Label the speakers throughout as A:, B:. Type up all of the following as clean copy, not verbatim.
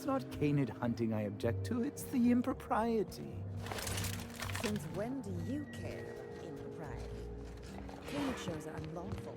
A: not canid hunting I object to, it's the impropriety.
B: Since when do you care about impropriety? Canid shows are unlawful.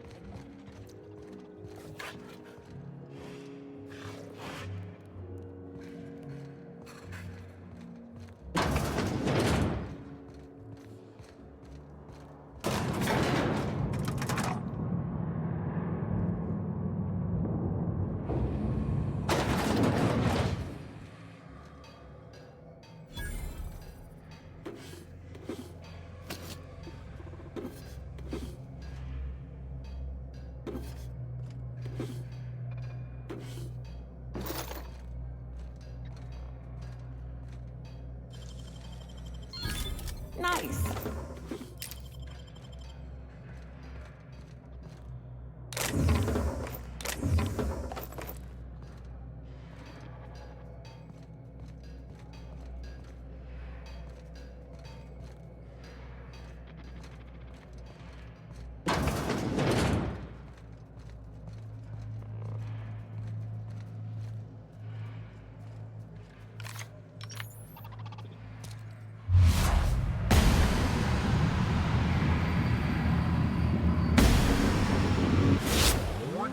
C: Nice.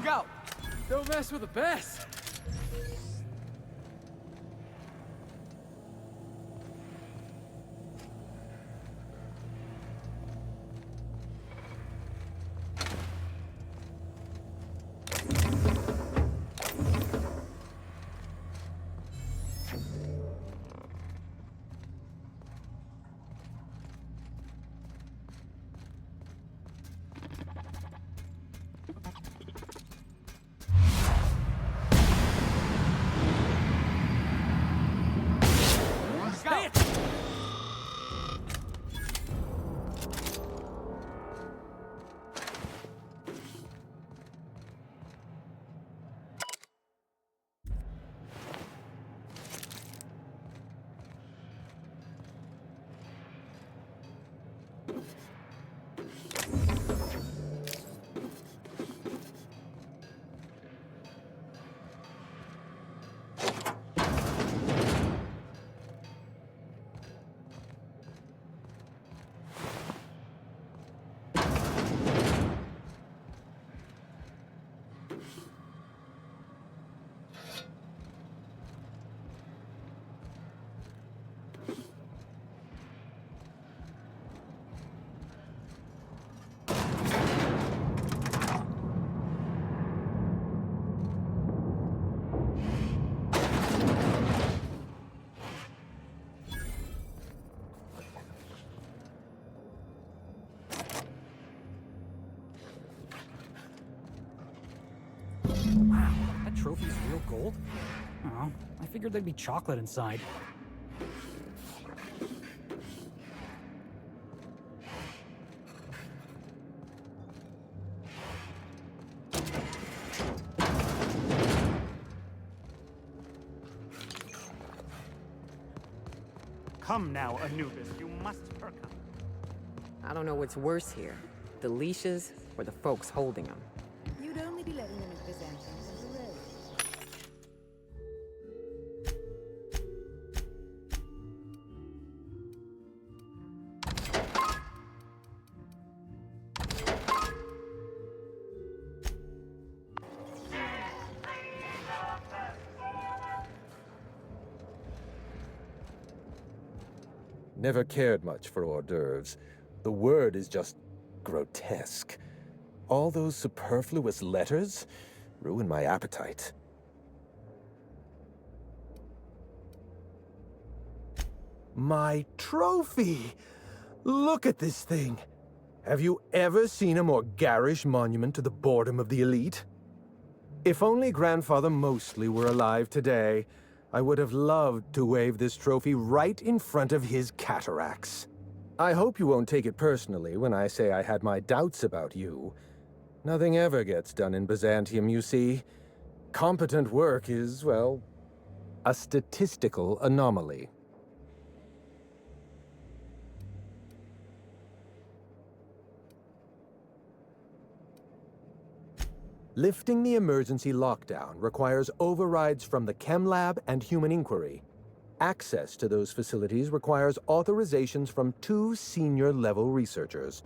D: Go! Don't mess with the best!
E: Wow, that trophy's real gold? Oh, I figured there'd be chocolate inside.
F: Come now, Anubis, you must hurry.
C: I don't know what's worse here, the leashes or the folks holding them.
B: You'd only be letting them as Byzantines as a rose.
G: Never cared much for hors d'oeuvres. The word is just grotesque. All those superfluous letters ruin my appetite. My trophy! Look at this thing! Have you ever seen a more garish monument to the boredom of the elite? If only Grandfather Mostly were alive today, I would have loved to wave this trophy right in front of his cataracts. I hope you won't take it personally when I say I had my doubts about you. Nothing ever gets done in Byzantium, you see. Competent work is, well, a statistical anomaly. Lifting the emergency lockdown requires overrides from the Chem Lab and Human Inquiry. Access to those facilities requires authorizations from two senior-level researchers,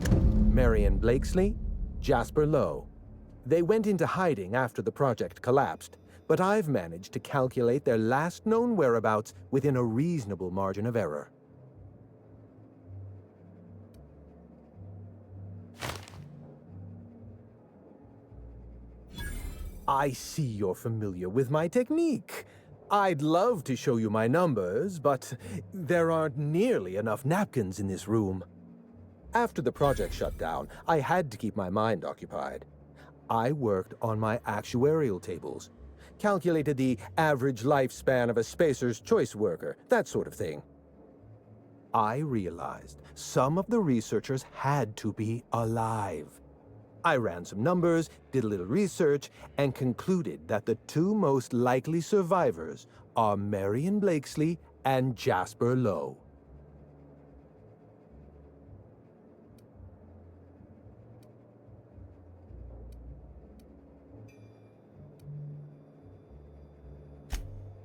G: Marion Blakesley, Jasper Lowe. They went into hiding after the project collapsed, but I've managed to calculate their last known whereabouts within a reasonable margin of error. I see you're familiar with my technique. I'd love to show you my numbers, but there aren't nearly enough napkins in this room. After the project shut down, I had to keep my mind occupied. I worked on my actuarial tables, calculated the average lifespan of a spacer's choice worker, that sort of thing. I realized some of the researchers had to be alive. I ran some numbers, did a little research, and concluded that the two most likely survivors are Marion Blakesley and Jasper Lowe.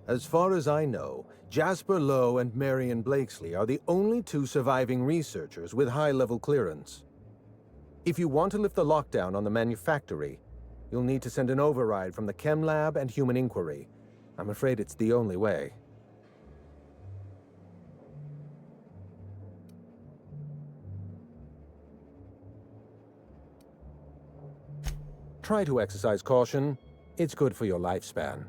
G: As far as I know, Jasper Lowe and Marion Blakesley are the only two surviving researchers with high-level clearance. If you want to lift the lockdown on the manufactory, you'll need to send an override from the Chem Lab and Human Inquiry. I'm afraid it's the only way. Try to exercise caution. It's good for your lifespan.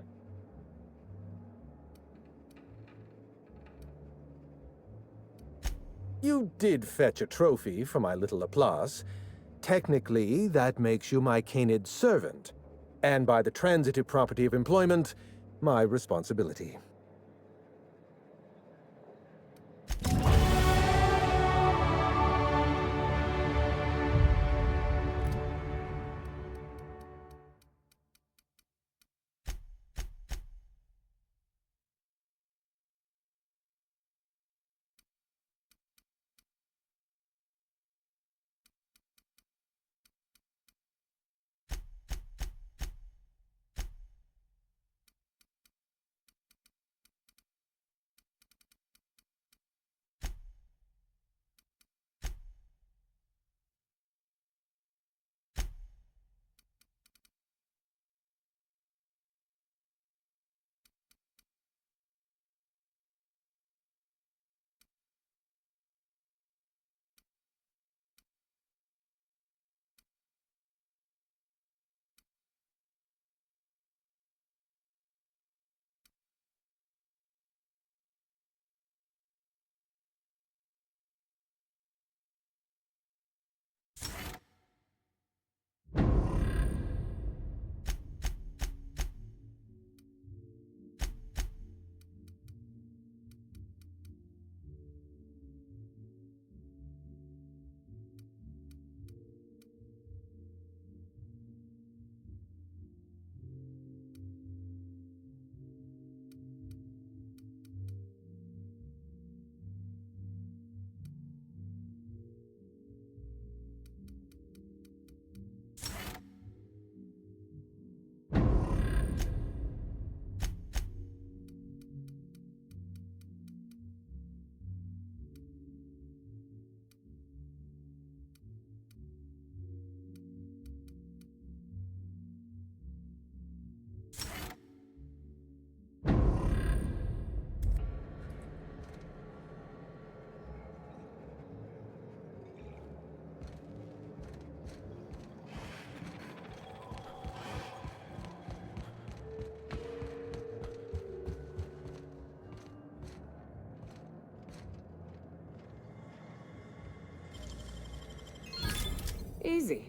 G: You did fetch a trophy for my little applause. Technically, that makes you my canid servant, and by the transitive property of employment, my responsibility.
C: Easy.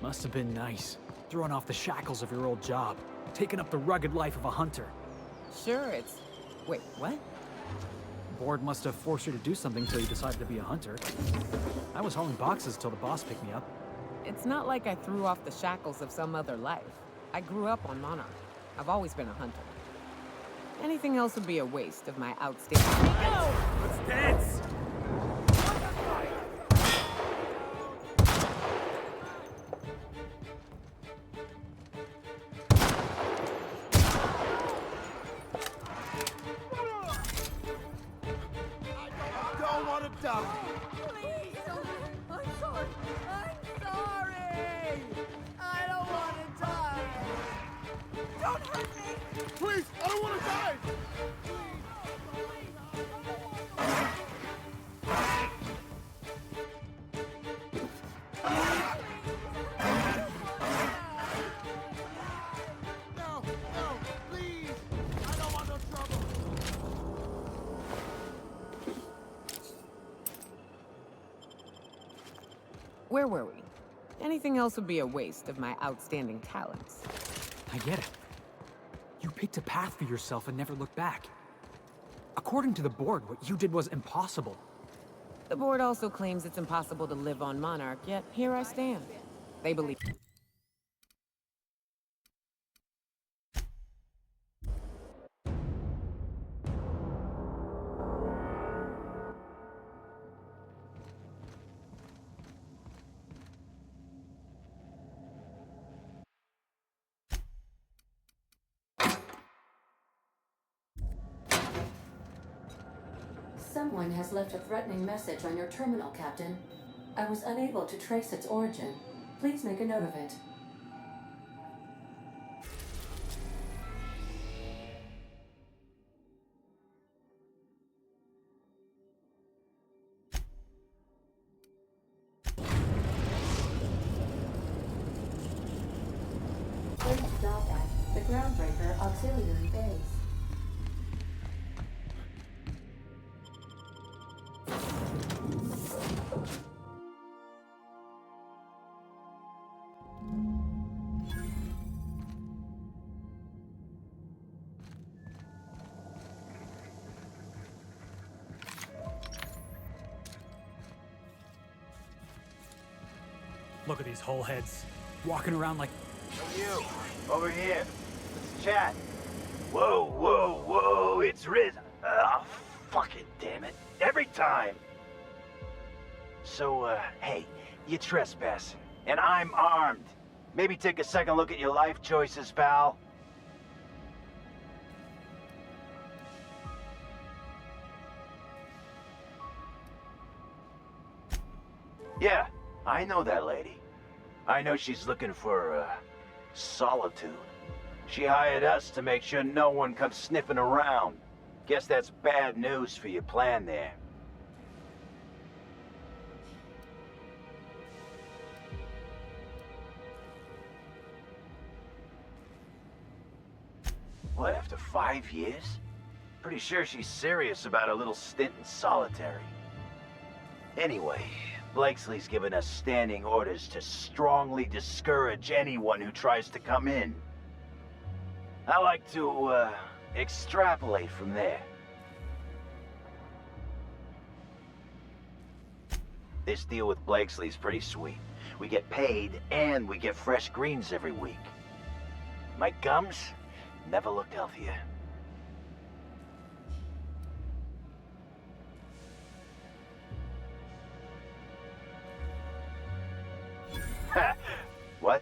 E: Must have been nice. Throwing off the shackles of your old job. Taking up the rugged life of a hunter.
C: Sure, it's... Wait, what?
E: Board must have forced you to do something till you decided to be a hunter. I was hauling boxes till the boss picked me up.
C: It's not like I threw off the shackles of some other life. I grew up on Monarch. I've always been a hunter. Anything else would be a waste of my outstanding...
D: Let's dance!
F: Don't want to die.
B: Please! I'm sorry! I'm sorry! I don't want to die! Don't hurt me!
F: Please, I don't want to die. No, no, please. I don't want no trouble.
C: Where were we? Anything else would be a waste of my outstanding talents.
E: I get it. You picked a path for yourself and never looked back. According to the board, what you did was impossible.
C: The board also claims it's impossible to live on Monarch, yet here I stand. They believe...
H: Someone has left a threatening message on your terminal, Captain. I was unable to trace its origin. Please make a note of it. Please dock at the Groundbreaker Auxiliary Base.
E: Look at these whole heads. Walking around like...
I: You, over here. Let's chat. Whoa, whoa, whoa, it's Riz. Fucking damn it. Every time. So, hey, you trespassing, and I'm armed. Maybe take a second look at your life choices, pal. Yeah, I know that lady. I know she's looking for, solitude. She hired us to make sure no one comes sniffing around. Guess that's bad news for your plan there. What, after 5 years? Pretty sure she's serious about a little stint in solitary. Anyway, Blakesley's given us standing orders to strongly discourage anyone who tries to come in. I like to, extrapolate from there. This deal with Blakesley's pretty sweet. We get paid, and we get fresh greens every week. My gums never looked healthier. Ha! What?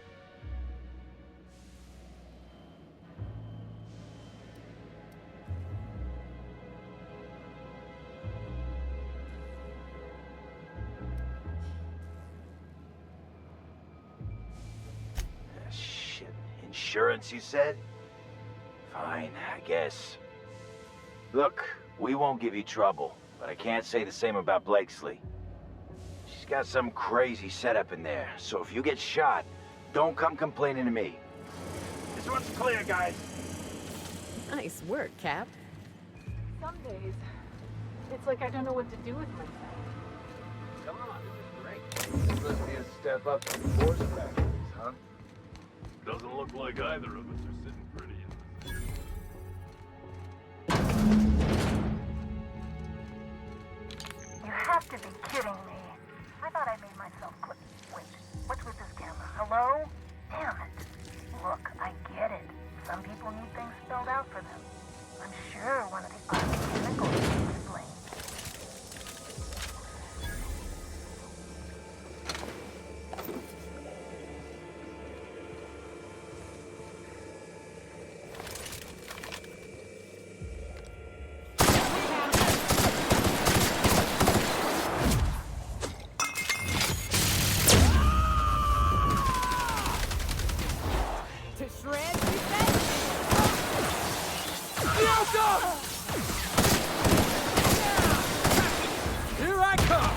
I: Shit. Insurance, you said? Fine, I guess. Look, we won't give you trouble, but I can't say the same about Blakesley. She's got some crazy setup in there, so if you get shot, don't come complaining to me. This one's clear, guys.
C: Nice work, Cap.
J: Some days, it's like I don't know what to do with myself.
I: Come on, this is great. This must be a step up from force factories, huh?
F: huh? Doesn't look like either of us are sitting pretty in this.
J: You have to be kidding me. I thought I made myself click. Wait, what's with this camera? Hello? Damn it. Look, I get it. Some people need things spelled out for them. I'm sure one of the other chemicals can explain.
C: To shreds, you said?
E: Here I come!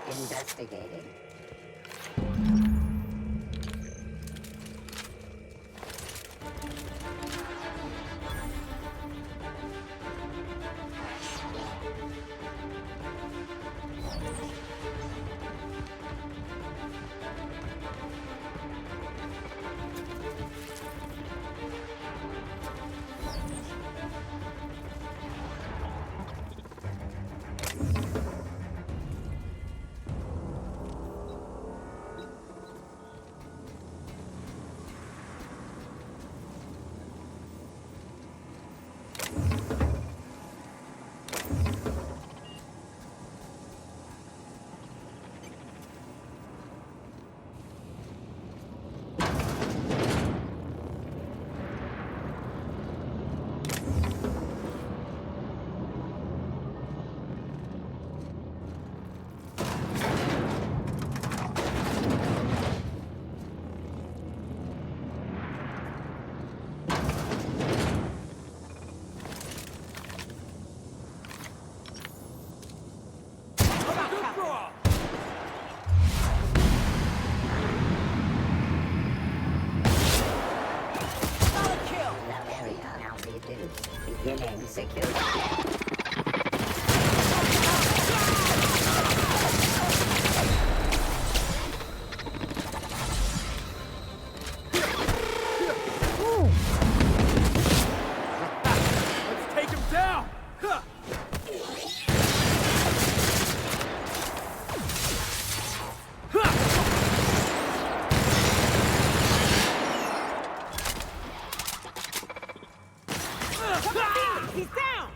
K: Investigating. Beginning security.
E: Let's take him down! Huh.
C: He's down!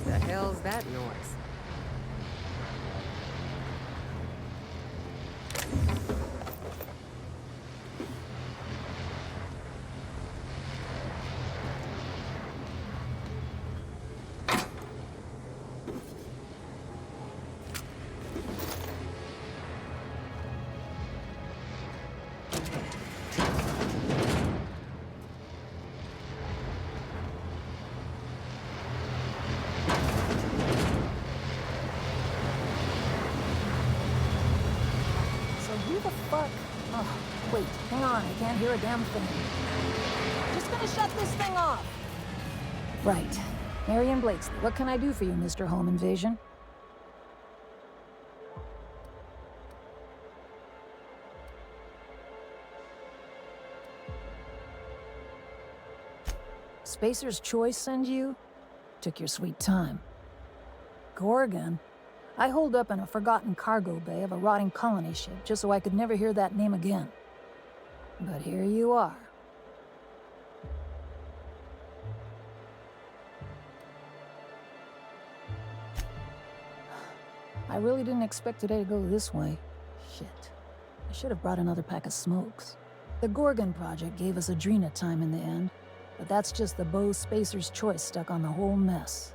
C: The hell's that noise?
J: So who the fuck? Oh, wait, hang on, I can't hear a damn thing. Just gonna shut this thing off. Right. Marion Blakesley, what can I do for you, Mr. Home Invasion? Spacer's Choice send you? Took your sweet time. Gorgon? I holed up in a forgotten cargo bay of a rotting colony ship just so I could never hear that name again. But here you are. I really didn't expect today to go this way. Shit. I should have brought another pack of smokes.
L: The Gorgon project gave us Adrena time in the end, but that's just the Bose Spacer's choice stuck on the whole mess.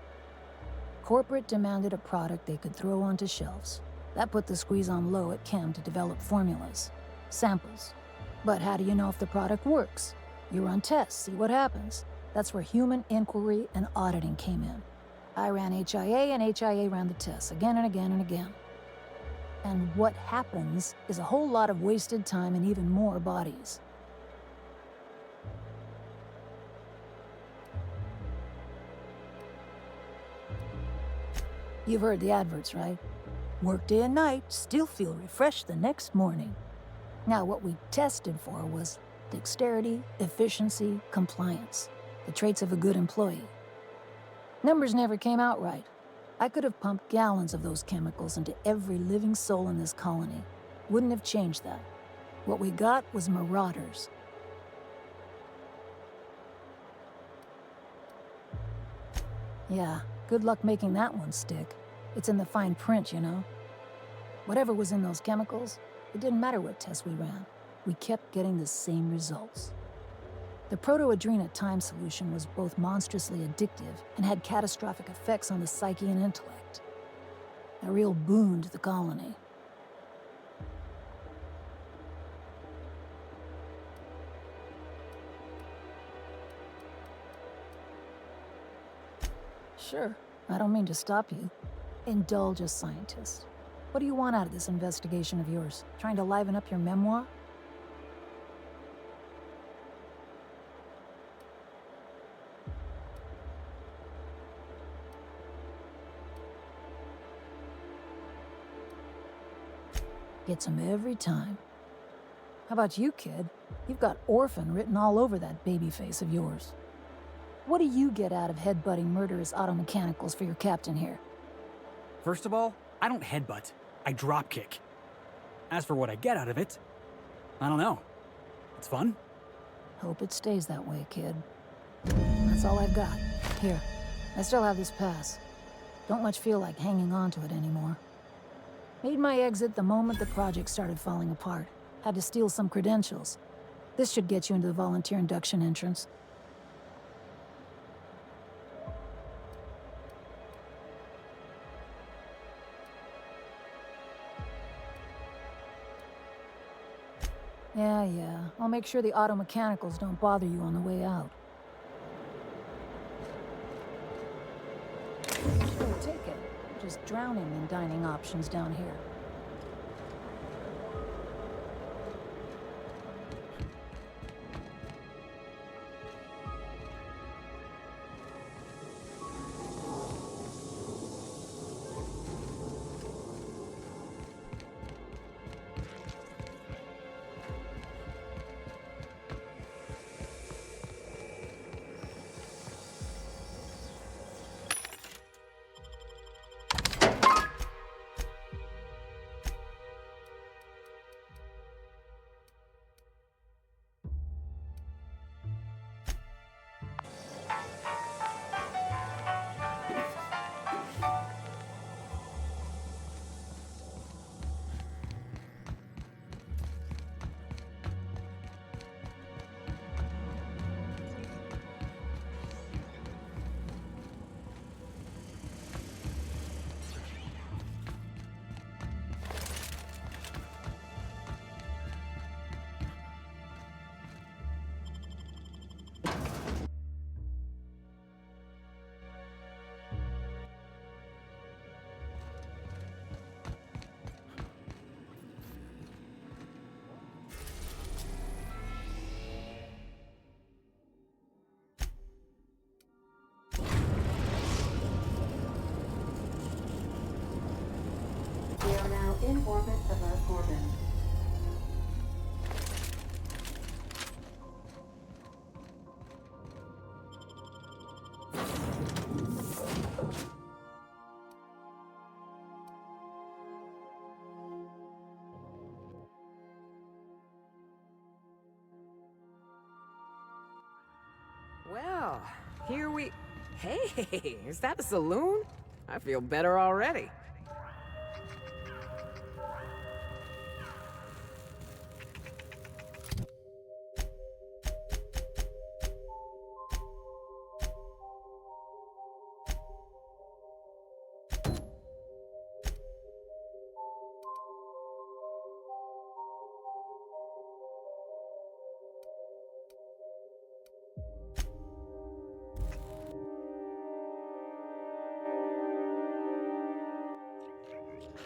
L: Corporate demanded a product they could throw onto shelves. That put the squeeze on low at Chem to develop formulas, samples. But how do you know if the product works? You run tests, see what happens. That's where human inquiry and auditing came in. I ran HIA, and HIA ran the tests again and again and again. And what happens is a whole lot of wasted time and even more bodies. You've heard the adverts, right? Work day and night, still feel refreshed the next morning. Now, what we tested for was dexterity, efficiency, compliance, the traits of a good employee. Numbers never came out right. I could have pumped gallons of those chemicals into every living soul in this colony. Wouldn't have changed that. What we got was marauders. Yeah, good luck making that one stick. It's in the fine print, you know. Whatever was in those chemicals, it didn't matter what tests we ran. We kept getting the same results. The proto-Adrena time solution was both monstrously addictive and had catastrophic effects on the psyche and intellect. A real boon to the colony. Sure, I don't mean to stop you. Indulge a scientist. What do you want out of this investigation of yours? Trying to liven up your memoir? Gets him every time. How about you, kid? You've got orphan written all over that baby face of yours. What do you get out of headbutting murderous automechanicals for your captain here?
E: First of all, I don't headbutt. I dropkick. As for what I get out of it, I don't know. It's fun.
L: Hope it stays that way, kid. That's all I've got. Here, I still have this pass. Don't much feel like hanging on to it anymore. Made my exit the moment the project started falling apart. Had to steal some credentials. This should get you into the volunteer induction entrance. Yeah. I'll make sure the auto mechanicals don't bother you on the way out. Sure, take it. Just drowning in dining options down here.
H: We are now in orbit above Gorgon.
C: Well, here we... Hey, is that a saloon? I feel better already.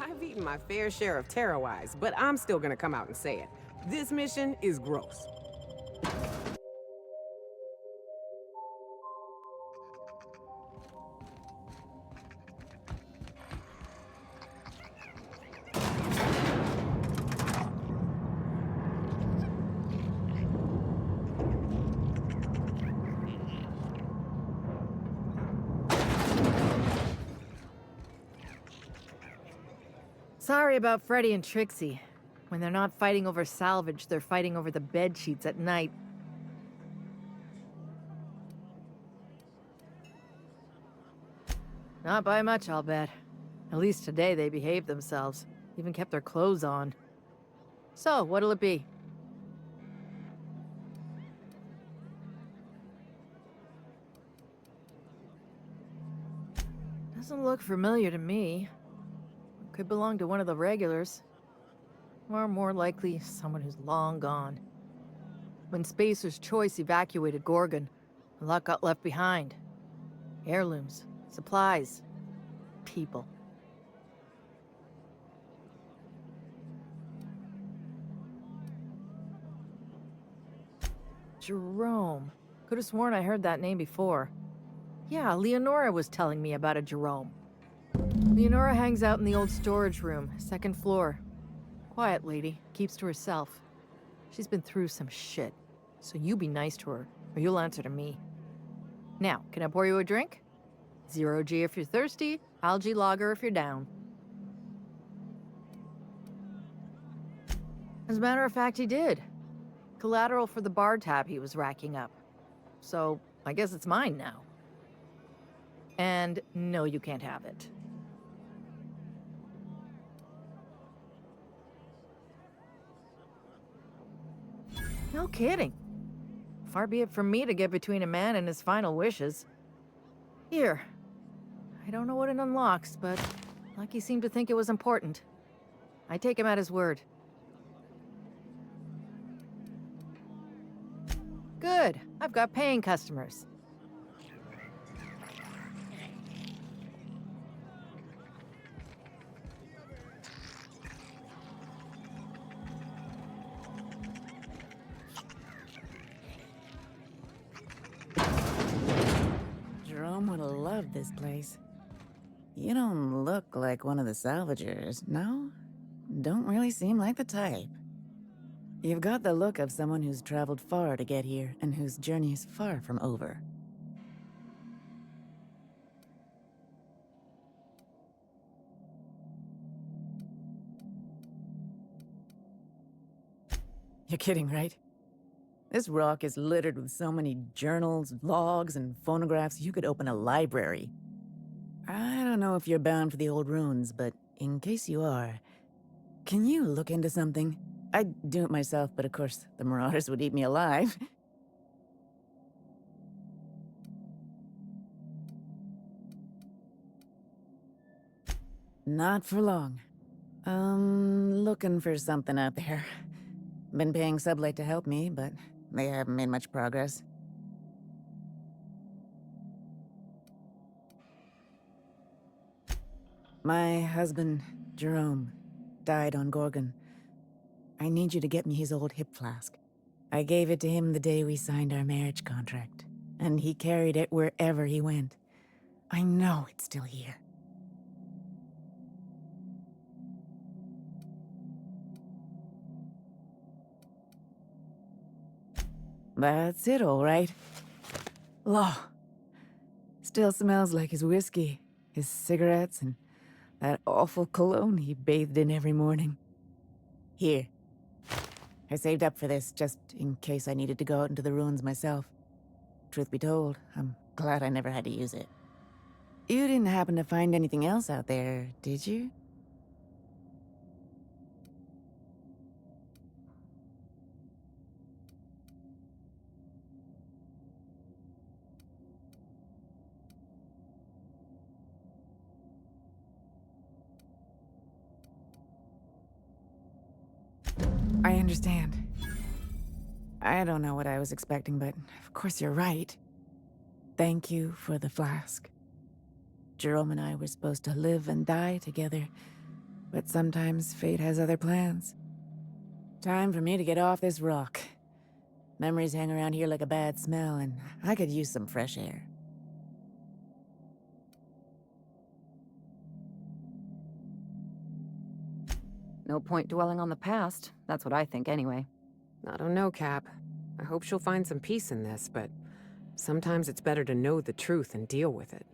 C: I've eaten my fair share of tarot eyes, but I'm still gonna come out and say it. This mission is gross.
M: Sorry about Freddy and Trixie. When they're not fighting over salvage, they're fighting over the bed sheets at night. Not by much, I'll bet. At least today they behaved themselves. Even kept their clothes on. So, what'll it be? Doesn't look familiar to me. Could belong to one of the regulars. Or more likely, someone who's long gone. When Spacer's Choice evacuated Gorgon, a lot got left behind. Heirlooms, supplies, people. Jerome. Could have sworn I heard that name before. Yeah, Leonora was telling me about a Jerome. Leonora hangs out in the old storage room, second floor. Quiet lady, keeps to herself. She's been through some shit, so you be nice to her, or you'll answer to me. Now, can I pour you a drink? 0G if you're thirsty, algae lager if you're down. As a matter of fact, he did. Collateral for the bar tab he was racking up. So, I guess it's mine now. And no, you can't have it. No kidding. Far be it from me to get between a man and his final wishes. Here. I don't know what it unlocks, but Lucky seemed to think it was important. I take him at his word. Good. I've got paying customers.
B: Jerome would have loved this place. You don't look like one of the salvagers, no? Don't really seem like the type. You've got the look of someone who's traveled far to get here and whose journey is far from over. You're kidding, right? This rock is littered with so many journals, logs, and phonographs you could open a library. I don't know if you're bound for the old ruins, but in case you are, can you look into something? I'd do it myself, but of course, the Marauders would eat me alive. Not for long. Looking for something out there. Been paying Sublight to help me, but they haven't made much progress. My husband, Jerome, died on Gorgon. I need you to get me his old hip flask. I gave it to him the day we signed our marriage contract, and he carried it wherever he went. I know it's still here. That's it, all right. Law. Still smells like his whiskey, his cigarettes, and that awful cologne he bathed in every morning. Here. I saved up for this, just in case I needed to go out into the ruins myself. Truth be told, I'm glad I never had to use it. You didn't happen to find anything else out there, did you? I understand. I don't know what I was expecting, but of course you're right. Thank you for the flask. Jerome and I were supposed to live and die together, But sometimes fate has other plans. Time for me to get off this rock. Memories hang around here like a bad smell, and I could use some fresh air.
N: No point dwelling on the past. That's what I think, anyway.
C: I don't know, Cap. I hope she'll find some peace in this, but sometimes it's better to know the truth and deal with it.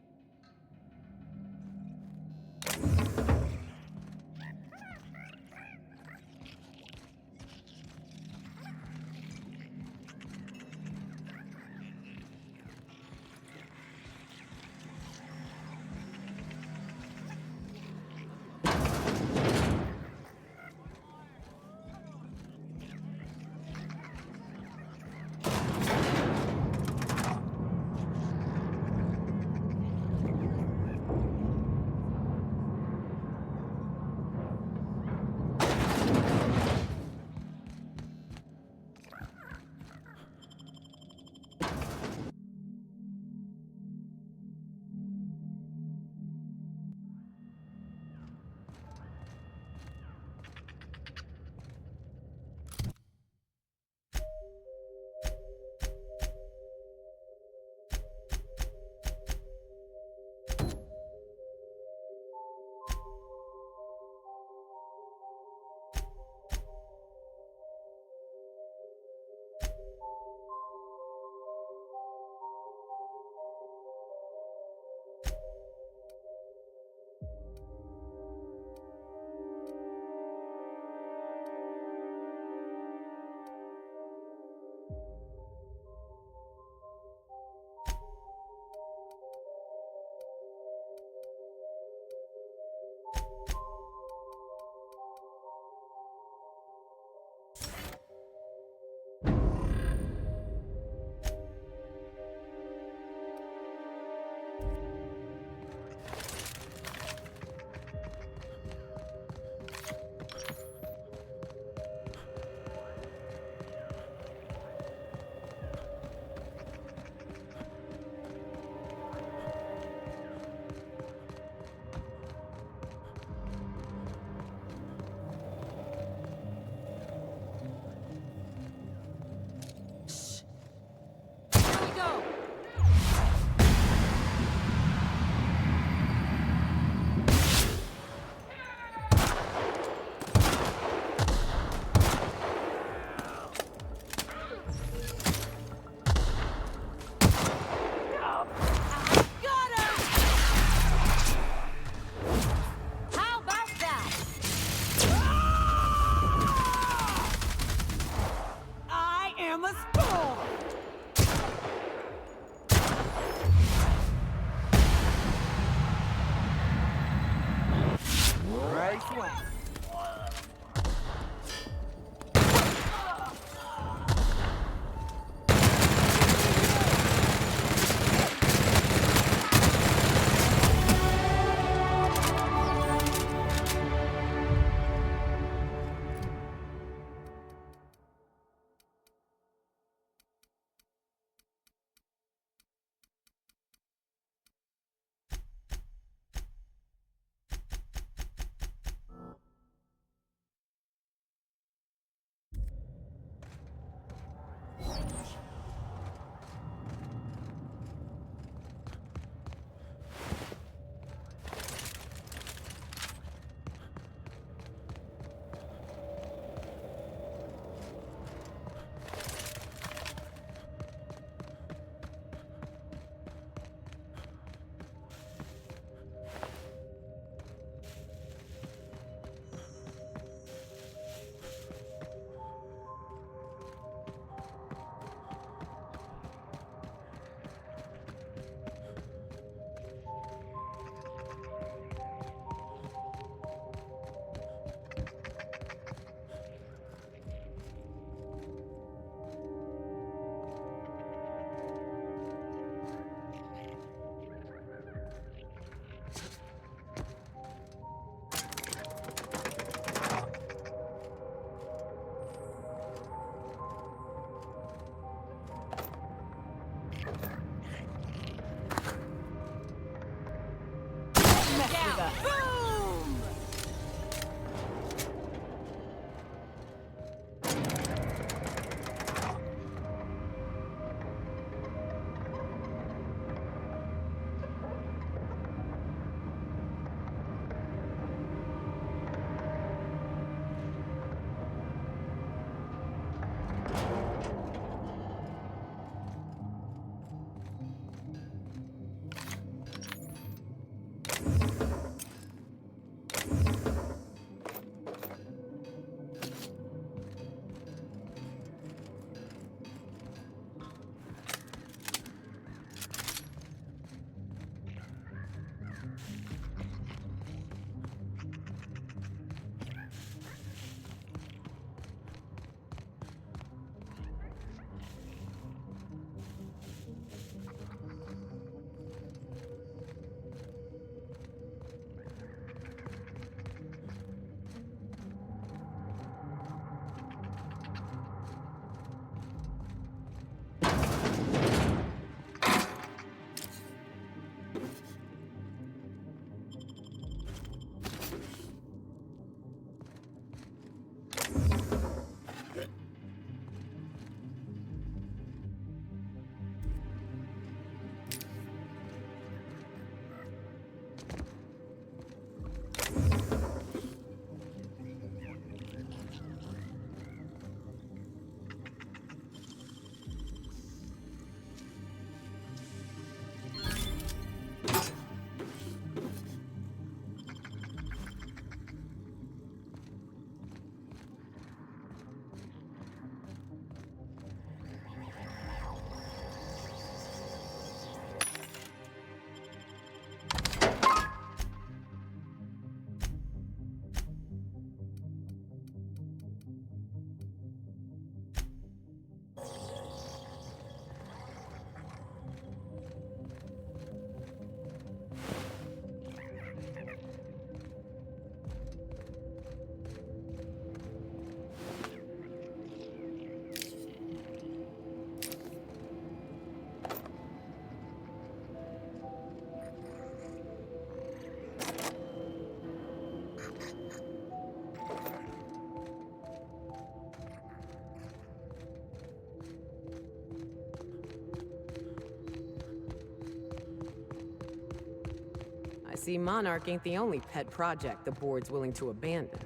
C: I see Monarch ain't the only pet project the board's willing to abandon.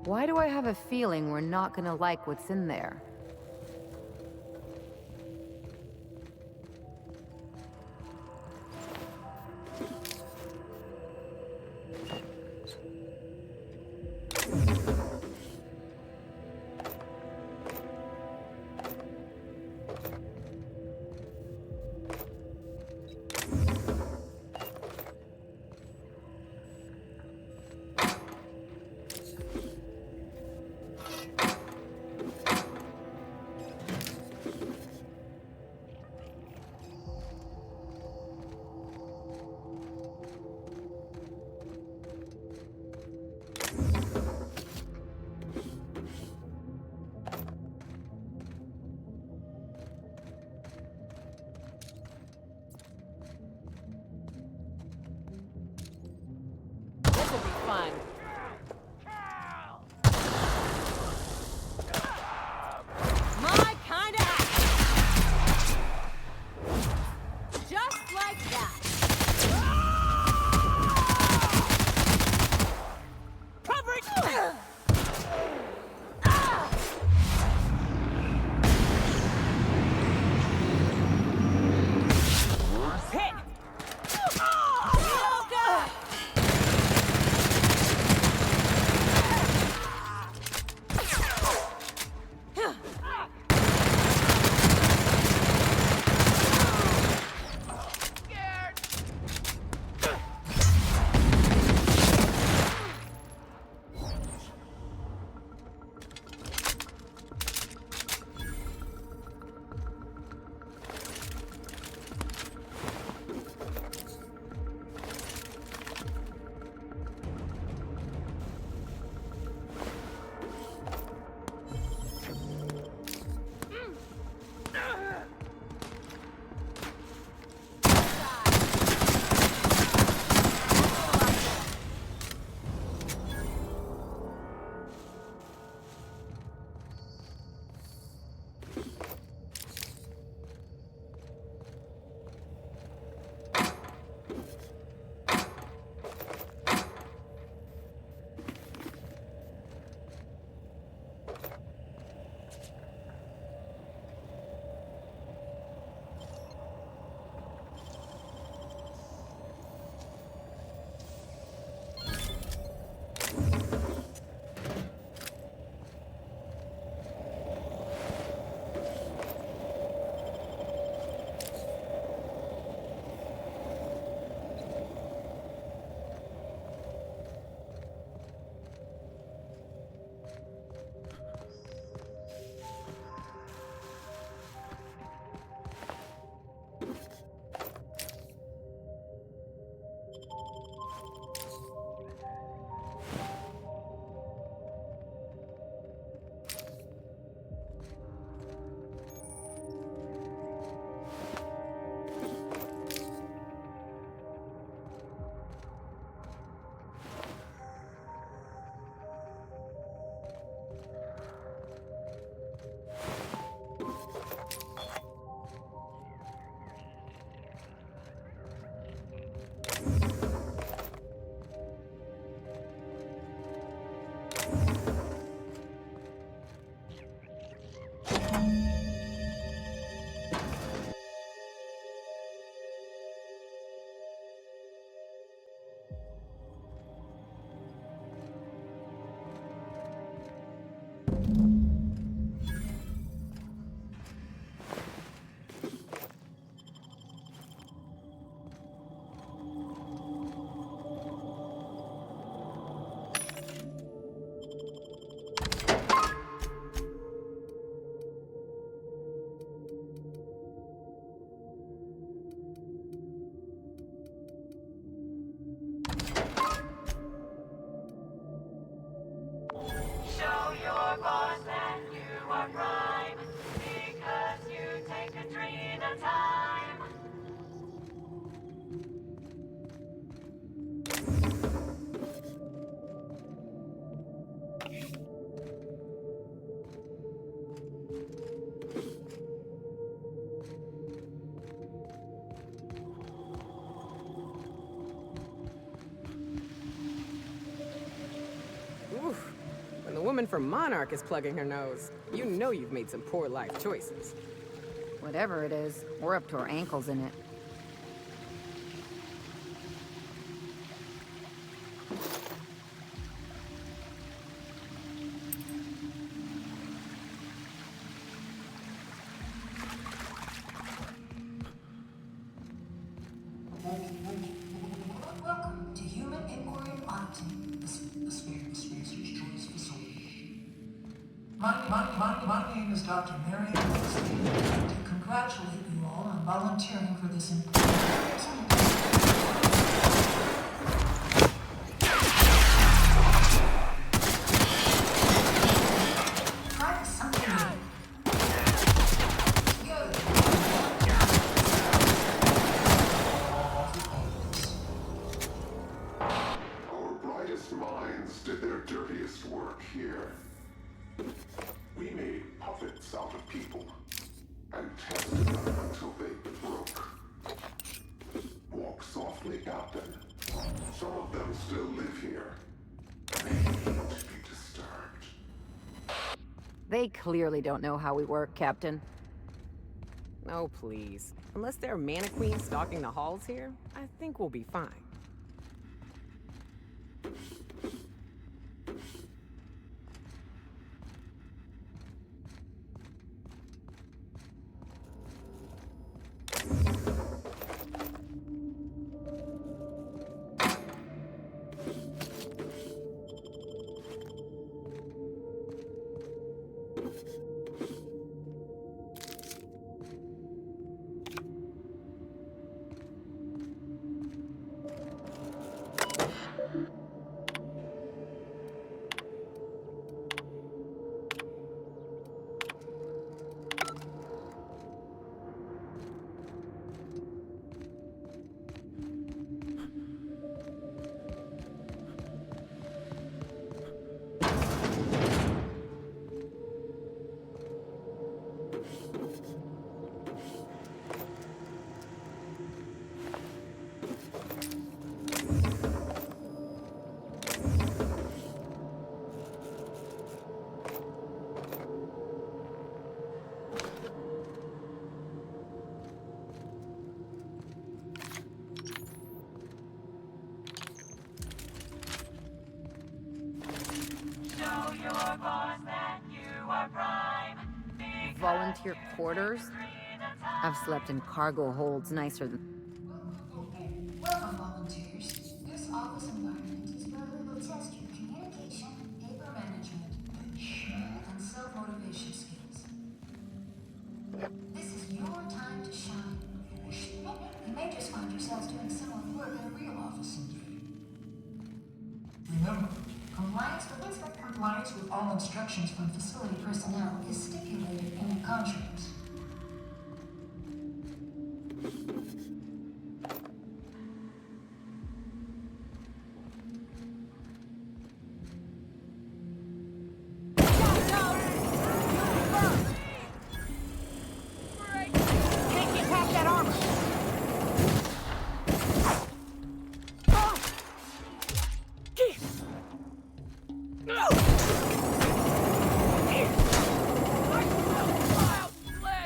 N: Why do I have a feeling we're not gonna like what's in there?
C: woman from Monarch is plugging her nose. You know you've made some poor life choices.
N: Whatever it is, we're up to our ankles in it.
J: Welcome to Human Inquiry Auditing, the Spacer's Choice Facility. My name is Dr. Marion Wesley. I'd like to congratulate you all on volunteering for this important Try something new.
O: Our brightest minds did their dirtiest work here. We made puppets out of people and tested them until they broke. Walk softly, Captain. Some of them still live here. They need to be disturbed.
N: They clearly don't know how we work, Captain.
C: Oh, please. Unless there are mannequins stalking the halls here, I think we'll be fine.
N: Volunteer quarters? I've slept in cargo holds nicer than...
J: Welcome, volunteers. This office environment is where we will test your communication, paper management, and self-motivation skills. This is your time to shine. You may just find yourselves doing similar work in a real office someday. Remember, compliance with all instructions from facility personnel is stipulated in your contracts.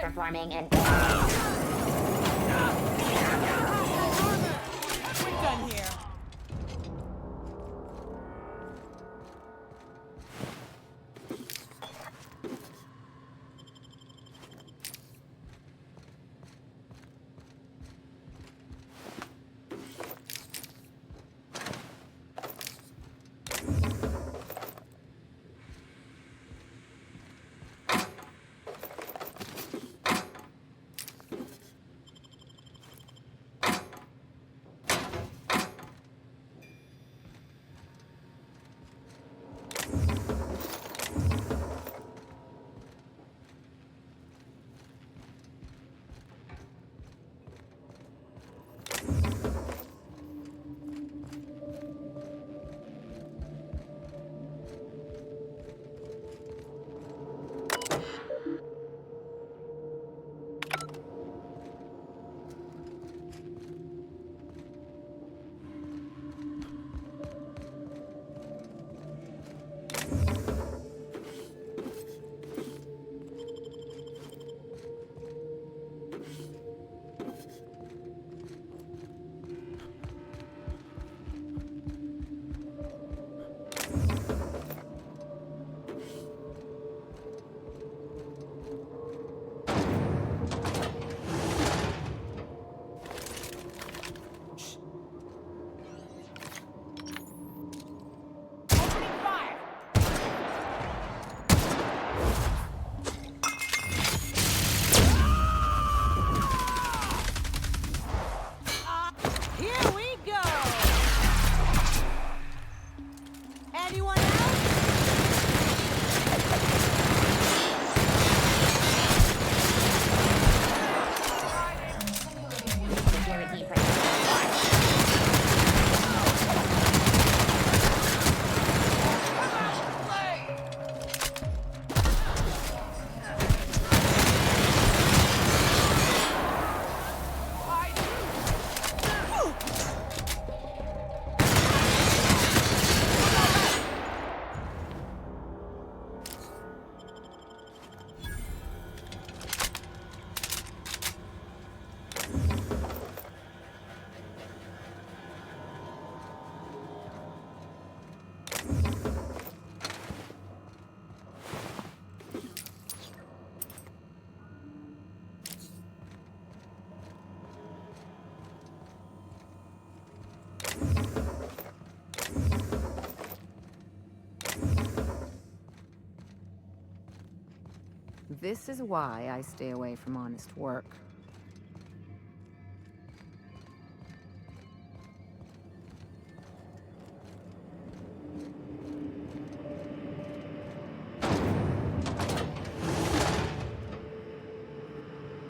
K: Performing and...
C: We're done here.
N: This is why I stay away from honest work.